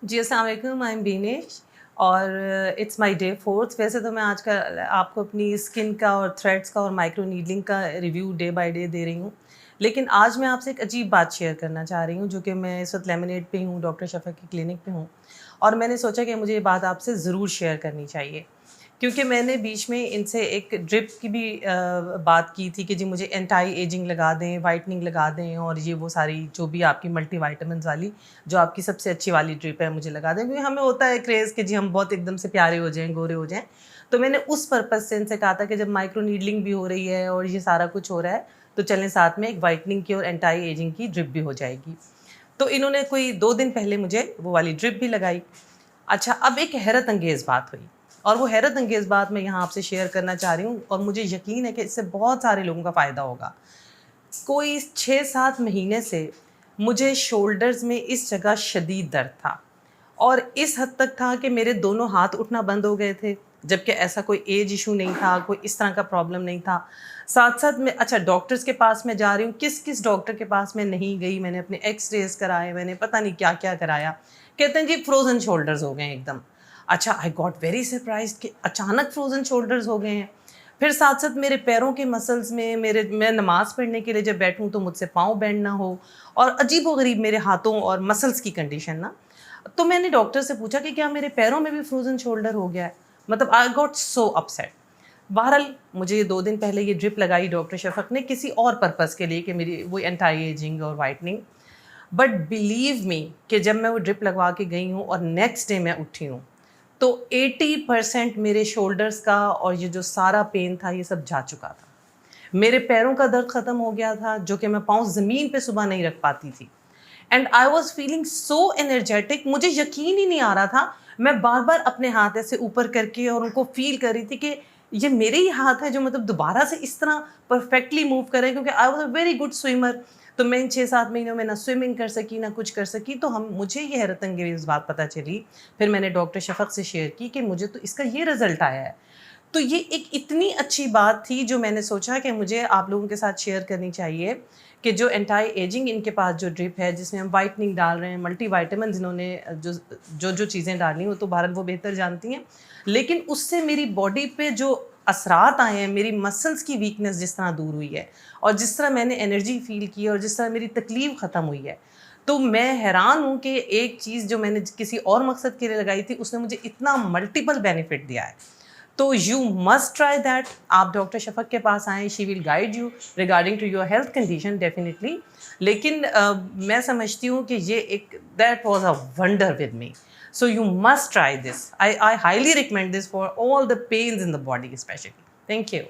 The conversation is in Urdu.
جی السلام علیکم، آئی ایم بینیش اور اٹس مائی ڈے 4۔ ویسے تو میں آج کا آپ کو اپنی اسکن کا اور تھریڈس کا اور مائکرو نیڈلنگ کا review day by day they رہی ہوں، لیکن آج میں آپ سے ایک عجیب بات شیئر کرنا چاہ رہی ہوں، جو کہ میں اس وقت لیمنیڈ پہ ہوں، ڈاکٹر شفق کی کلینک پہ ہوں، اور میں نے سوچا کہ مجھے یہ بات آپ سے ضرور شیئر کرنی چاہیے، کیونکہ میں نے بیچ میں ان سے ایک ڈرپ کی بھی بات کی تھی کہ جی مجھے اینٹائی ایجنگ لگا دیں، وائٹننگ لگا دیں، اور یہ وہ ساری جو بھی آپ کی ملٹی وائٹامنس والی جو آپ کی سب سے اچھی والی ڈرپ ہے مجھے لگا دیں، کیونکہ ہمیں ہوتا ہے کریز کہ جی ہم بہت ایک دم سے پیارے ہو جائیں، گورے ہو جائیں۔ تو میں نے اس پرپز سے ان سے کہا تھا کہ جب مائکرو نیڈلنگ بھی ہو رہی ہے اور یہ سارا کچھ ہو رہا ہے تو چلیں ساتھ میں ایک وائٹننگ کی اور اینٹائی ایجنگ کی ڈرپ بھی ہو جائے گی۔ تو انہوں نے کوئی 2 دن پہلے مجھے وہ والی ڈرپ بھی لگائی۔ اچھا، اب ایک حیرت انگیز بات ہوئی، اور وہ حیرت انگیز بات میں یہاں آپ سے شیئر کرنا چاہ رہی ہوں، اور مجھے یقین ہے کہ اس سے بہت سارے لوگوں کا فائدہ ہوگا۔ کوئی 6-7 مہینے سے مجھے شولڈرز میں اس جگہ شدید درد تھا، اور اس حد تک تھا کہ میرے دونوں ہاتھ اٹھنا بند ہو گئے تھے، جبکہ ایسا کوئی ایج ایشو نہیں تھا، کوئی اس طرح کا پرابلم نہیں تھا۔ ساتھ ساتھ میں اچھا ڈاکٹرز کے پاس میں جا رہی ہوں، کس ڈاکٹر کے پاس میں نہیں گئی، میں نے اپنے ایکس ریز کرائے، میں نے پتہ نہیں کیا کیا کرایا، کہتے ہیں جی فروزن شولڈرز ہو گئے ہیں ایک دم۔ اچھا، آئی گاٹ ویری سرپرائزڈ کہ اچانک فروزن شولڈرز ہو گئے ہیں۔ پھر ساتھ ساتھ میرے پیروں کے مسلز میں میں نماز پڑھنے کے لیے جب بیٹھوں تو مجھ سے پاؤں بینڈ نہ ہو، اور عجیب و غریب میرے ہاتھوں اور مسلز کی کنڈیشن نا۔ تو میں نے ڈاکٹر سے پوچھا کہ کیا میرے پیروں میں بھی فروزن شولڈر ہو گیا ہے، مطلب آئی گاٹ سو اپسیٹ۔ بہرحال مجھے 2 دن پہلے یہ ڈرپ لگائی ڈاکٹر شفق نے کسی اور پرپز کے لیے کہ میری وہ اینٹائی ایجنگ اور وائٹننگ، بٹ بلیو می کہ جب میں وہ ڈرپ لگوا کے گئی ہوں اور نیکسٹ ڈے میں اٹھی ہوں تو 80% میرے شولڈرز کا اور یہ جو سارا پین تھا یہ سب جا چکا تھا۔ میرے پیروں کا درد ختم ہو گیا تھا، جو کہ میں پاؤں زمین پہ صبح نہیں رکھ پاتی تھی، and I was feeling so energetic. مجھے یقین ہی نہیں آ رہا تھا، میں بار بار اپنے ہاتھ ایسے اوپر کر کے اور ان کو فیل کر رہی تھی کہ یہ میرے ہی ہاتھ ہے جو مطلب دوبارہ سے اس طرح پرفیکٹلی موو کرے، کیونکہ I was a very good swimmer. تو میں ان 6-7 مہینوں میں نہ سوئمنگ کر سکی نہ کچھ کر سکی، تو مجھے یہ حیرت انگیز بات پتہ چلی، پھر میں نے ڈاکٹر شفق سے شیئر کی کہ مجھے تو اس کا یہ رزلٹ آیا ہے۔ تو یہ ایک اتنی اچھی بات تھی جو میں نے سوچا کہ مجھے آپ لوگوں کے ساتھ شیئر کرنی چاہیے، کہ جو اینٹائی ایجنگ ان کے پاس جو ڈرپ ہے جس میں ہم وائٹننگ ڈال رہے ہیں، ملٹی وائٹامنز انہوں نے جو چیزیں ڈالنی وہ تو بھارت وہ بہتر جانتی ہیں، لیکن اس سے میری باڈی پہ جو اثرات آئے ہیں، میری مسلز کی ویکنس جس طرح دور ہوئی ہے، اور جس طرح میں نے انرجی فیل کی، اور جس طرح میری تکلیف ختم ہوئی ہے، تو میں حیران ہوں کہ ایک چیز جو میں نے کسی اور مقصد کے لیے لگائی تھی اس نے مجھے اتنا ملٹیپل بینیفٹ دیا ہے۔ تو یو مسٹ ٹرائی دیٹ۔ آپ ڈاکٹر شفق کے پاس آئیں، she will guide you regarding to your health condition definitely, لیکن میں سمجھتی ہوں کہ یہ ایک that was a wonder with me, so you must try this. I highly recommend this for all the pains in the body especially. Thank you.